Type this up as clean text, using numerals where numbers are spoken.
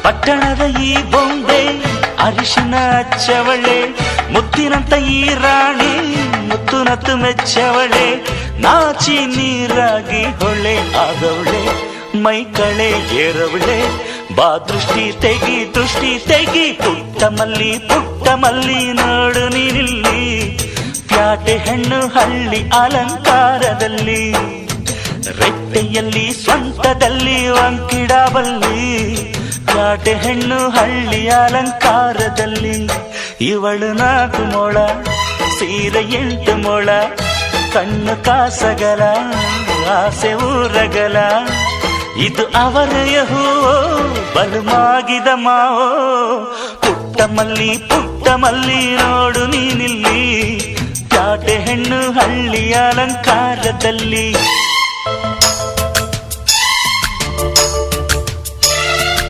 ಪಟ್ಟಣದ ಈ ಬೊಂಬೆ ಅರಿಶಿನ ಹಚ್ಚವಳೆ, ಮುತ್ತಿನಂತ ಈ ರಾಣಿ ಮುತ್ತುನತ್ತು ಮೆಚ್ಚವಳೆ, ನಾಚಿ ನೀರಾಗಿ ಹೊಳೆ ಆದವಳೆ, ಮೈ ಕಳೆ ಏರವಳೆ, ಬಾ ದೃಷ್ಟಿ ತೆಗಿ ಪುಟ್ಟ ಮಲ್ಲಿ ನೋಡು ನೀನಿಲ್ಲಿ, ಪ್ಯಾಟೆ ಹೆಣ್ಣು ಹಳ್ಳಿ ಅಲಂಕಾರದಲ್ಲಿ, ರೆಟ್ಟೆಯಲ್ಲಿ ಸ್ವಂತದಲ್ಲಿ ವಂಕಿಡಬಲ್ಲಿ, ಪ್ಯಾಟೆ ಹೆಣ್ಣು ಹಳ್ಳಿ ಅಲಂಕಾರದಲ್ಲಿ, ಇವಳು 4 ಮೊಳ ಸೀರೆ 8 ಮೊಳ, ಕಣ್ಣು ಕಾಸಗಲ ಆಸೆ ಊರಗಲ, ಇದು ಅವರೆಯ ಹೂವೋ ಬಲುಮಾಗಿದ ಮಾವೋ, ಪುಟ್ಟ ಮಲ್ಲಿ ನೋಡು ನೀನಿಲ್ಲಿ, ಪ್ಯಾಟೆ ಹೆಣ್ಣು ಹಳ್ಳಿ ಅಲಂಕಾರದಲ್ಲಿ.